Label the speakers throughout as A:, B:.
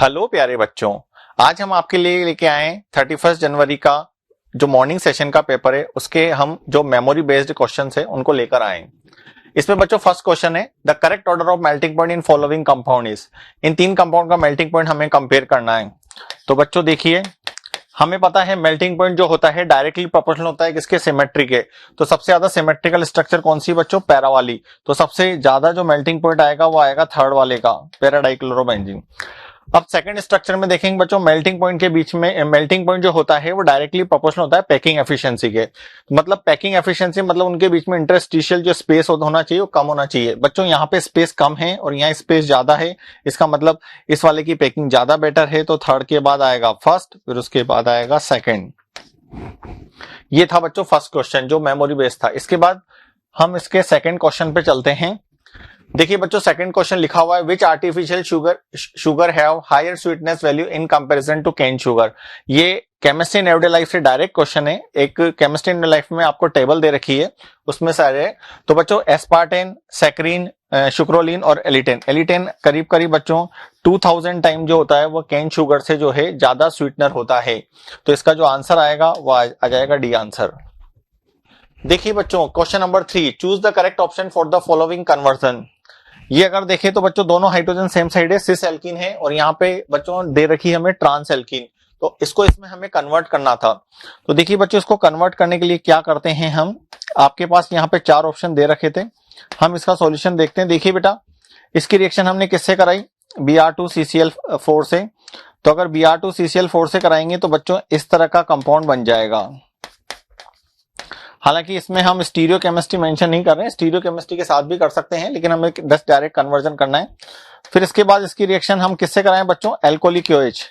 A: Hello प्यारे बच्चों, आज हम आपके लिए लेके आए 31 जनवरी का जो मॉर्निंग सेशन का पेपर है उसके हम जो मेमोरी बेस्ड क्वेश्चन है उनको लेकर आए। इसमें बच्चों फर्स्ट क्वेश्चन है the correct order of melting point in following compound is. इन तीन कंपाउंड का मेल्टिंग पॉइंट हमें कंपेयर करना है। तो बच्चों देखिए, हमें पता है मेल्टिंग पॉइंट जो होता है डायरेक्टली प्रोपोर्शनल होता है किसके, सिमेट्री के। तो सबसे ज्यादा सिमेट्रिकल स्ट्रक्चर कौन सी बच्चों, पैरा वाली। तो सबसे ज्यादा जो मेल्टिंग पॉइंट आएगा वो आएगा थर्ड वाले का, पैरा डाइक्लोरोबेंजीन। अब सेकंड स्ट्रक्चर में देखेंगे बच्चों, मेल्टिंग पॉइंट के बीच में मेल्टिंग पॉइंट जो होता है वो डायरेक्टली प्रोपोर्शनल होता है पैकिंग एफिशिएंसी के। मतलब पैकिंग एफिशिएंसी मतलब उनके बीच में इंटरस्टिशियल जो स्पेस होना चाहिए वो कम होना चाहिए। बच्चों यहाँ पे स्पेस कम है और यहाँ स्पेस ज्यादा है, इसका मतलब इस वाले की पैकिंग ज्यादा बेटर है। तो थर्ड के बाद आएगा फर्स्ट, फिर उसके बाद आएगा सेकेंड। ये था बच्चों फर्स्ट क्वेश्चन जो मेमोरी बेस्ड था। इसके बाद हम इसके सेकेंड क्वेश्चन पे चलते हैं। देखिए बच्चों, सेकंड क्वेश्चन लिखा हुआ है which artificial sugar have higher sweetness value in comparison to cane sugar. ये केमिस्ट्री इन एवरीडे लाइफ से डायरेक्ट क्वेश्चन है। एक केमिस्ट्री इन लाइफ में आपको टेबल दे रखी है, उसमें सारे। तो बच्चों एस्पार्टेन, सैकरीन, शुक्रोलिन और एलिटेन। एलिटेन करीब करीब बच्चों 2000 टाइम जो होता है वो केन शुगर से जो है ज्यादा स्वीटनर होता है। तो इसका जो आंसर आएगा वो आ जाएगा डी आंसर। देखिए बच्चों question number 3, choose the correct option for the following conversion. ये अगर देखें तो बच्चों दोनों हाइड्रोजन सेम साइड है, सिस एल्कीन है, और यहाँ पे बच्चों दे रखी है हमें ट्रांस एल्कीन। तो इसको इसमें हमें कन्वर्ट करना था। तो देखिए बच्चों, इसको कन्वर्ट करने के लिए क्या करते हैं हम, आपके पास यहाँ पे 4 ऑप्शन दे रखे थे, हम इसका सॉल्यूशन देखते हैं। देखिए बेटा, इसकी रिएक्शन हमने किससे कराई, Br2CCl4 से। तो अगर Br2CCl4 से कराएंगे तो बच्चों इस तरह का कंपाउंड बन जाएगा। हालांकि इसमें हम स्टीरियो केमिस्ट्री मेंशन नहीं कर रहे हैं, स्टीरियो केमिस्ट्री के साथ भी कर सकते हैं, लेकिन हमें बस डायरेक्ट कन्वर्जन करना है। फिर इसके बाद इसकी रिएक्शन हम किससे कराएं बच्चों, एल्कोहलिक OH।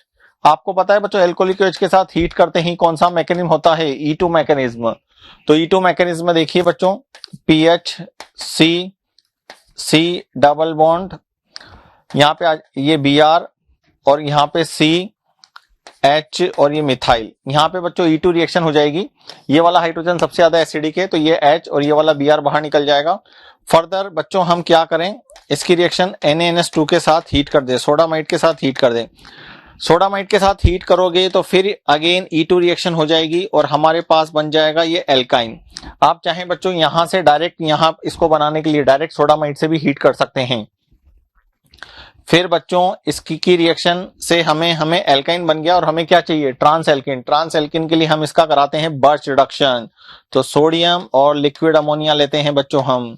A: आपको पता है बच्चों एल्कोहलिक OH के साथ हीट करते ही कौन सा मैकेनिज्म होता है, E2 मैकेनिज्म। तो E2 मैकेनिज्म में देखिए बच्चों PHC डबल बॉन्ड, यहाँ पे ये Br और यहाँ पे CH और ये मिथाइल। यहाँ पे बच्चों E2 रिएक्शन हो जाएगी। ये वाला हाइड्रोजन सबसे ज्यादा एसिडिक है तो ये H और ये वाला Br बाहर निकल जाएगा। फर्दर बच्चों हम क्या करें, इसकी रिएक्शन NaNH2 के साथ हीट कर दे, सोडामाइड के साथ हीट कर दे। सोडामाइड के साथ हीट करोगे तो फिर अगेन E2 रिएक्शन हो जाएगी और हमारे पास बन जाएगा ये एल्काइन। आप चाहें बच्चों यहां से डायरेक्ट यहाँ इसको बनाने के लिए डायरेक्ट सोडामाइड से भी हीट कर सकते हैं। फिर बच्चों इसकी की रिएक्शन से हमें एल्काइन बन गया और हमें क्या चाहिए, ट्रांस एल्किन। ट्रांस एल्किन के लिए हम इसका कराते हैं बर्च रिडक्शन। तो सोडियम और लिक्विड अमोनिया लेते हैं बच्चों हम।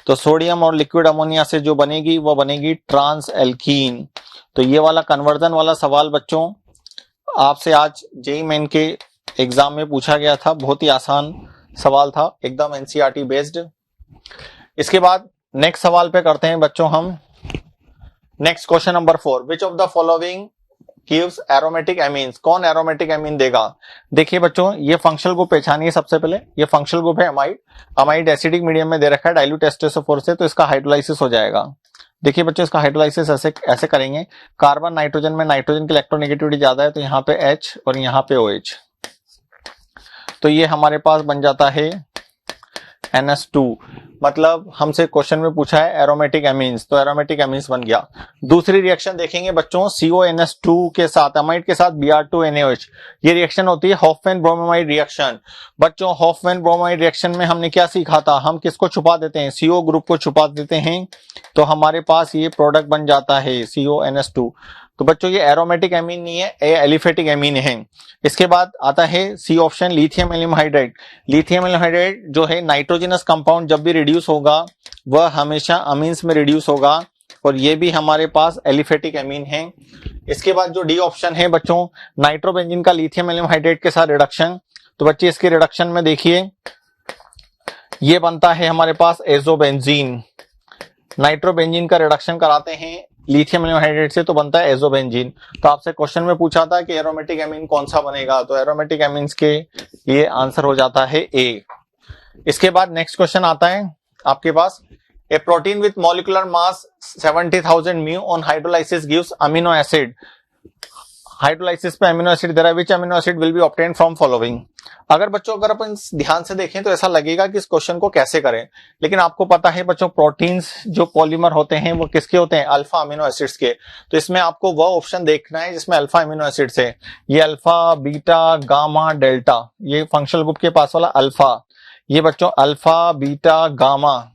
A: तो सोडियम और लिक्विड अमोनिया से जो बनेगी वो बनेगी ट्रांस एल्कीन। तो ये वाला कन्वर्जन वाला सवाल बच्चों आपसे आज जेईई मेन के एग्जाम में पूछा गया था। बहुत ही आसान सवाल था, एकदम एनसीईआरटी बेस्ड। इसके बाद नेक्स्ट सवाल पे करते हैं बच्चों हम। Next question number 4, which of the following gives aromatic amines. कौन एरोमेटिक एमीन देगा। देखिए बच्चों ये फंक्शनल ग्रुप पहचानिए सबसे पहले। ये फंक्शनल ग्रुप है अमाइड। अमाइड एसिडिक मीडियम में दे रखा है डाइल्यूट H2SO4 से, तो इसका हाइड्रोलाइसिस हो जाएगा। देखिए बच्चों इसका हाइड्रोलाइसिस ऐसे करेंगे, कार्बन नाइट्रोजन में नाइट्रोजन की इलेक्ट्रोनेगेटिविटी ज्यादा है तो यहाँ पे H और यहाँ पे OH। तो ये हमारे पास बन जाता है NH2। मतलब हमसे क्वेश्चन में पूछा है एरोमेटिक एमीन्स, तो एरोमेटिक एमीन्स बन गया। दूसरी रिएक्शन देखेंगे बच्चों CONH2 के साथ, अमाइड के साथ Br2NaOH। ये रिएक्शन होती है हॉफमैन ब्रोमाइड रिएक्शन। बच्चों हॉफमैन ब्रोमाइड रिएक्शन में हमने क्या सीखा था, हम किसको छुपा देते हैं, CO ग्रुप को छुपा देते हैं, तो हमारे पास ये प्रोडक्ट बन जाता है CONH2। तो बच्चों ये एरोमेटिक एमीन नहीं है, ये एलिफेटिक एमीन है। इसके बाद आता है C option, lithium aluminium hydride. Lithium aluminium hydride जो है नाइट्रोजनस कंपाउंड जब भी रिड्यूस होगा वह हमेशा अमीन्स में रिड्यूस होगा और ये भी हमारे पास एलिफेटिक एमीन है। इसके बाद जो डी ऑप्शन है बच्चों, नाइट्रोबेंजीन का लिथियम एल्यूमिनियम हाइड्राइड के साथ रिडक्शन। तो बच्चे इसके रिडक्शन में देखिए ये बनता है हमारे पास एजोबेंजीन। नाइट्रोबेंजीन का रिडक्शन कराते हैं लिथियम एल्यूमिनियम हाइड्राइड से तो बनता है एजोबेंजीन। तो आपसे क्वेश्चन में पूछा था कि एरोमेटिक एमीन कौन सा बनेगा, तो एरोमेटिक एमीन्स के ये आंसर हो जाता है ए। इसके बाद नेक्स्ट क्वेश्चन आता है आपके पास, a protein with molecular mass 70,000 mu on hydrolysis gives amino acid hydrolysis पे अमीनो एसिड दे रहा है, which amino acid will be obtain from following. अगर बच्चों अगर अपन ध्यान से देखें तो ऐसा लगेगा कि इस क्वेश्चन को कैसे करें, लेकिन आपको पता है बच्चों प्रोटीन्स जो पॉलीमर होते हैं वो किसके होते हैं, अल्फा अमीनो एसिड्स के। तो इसमें आपको वह ऑप्शन देखना है जिसमें अल्फा अमीनो एसिड्स है। ये अल्फा, बीटा, गामा, डेल्टा, ये फंक्शनल ग्रुप के पास वाला अल्फा, ये बच्चों अल्फा, बीटा, गामा।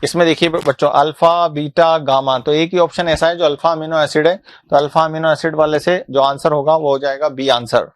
A: इसमें देखिए बच्चों अल्फा, बीटा, गामा, तो एक ही ऑप्शन ऐसा है जो अल्फा अमीनो एसिड है। तो अल्फा अमीनो एसिड वाले से जो आंसर होगा वो हो जाएगा बी आंसर।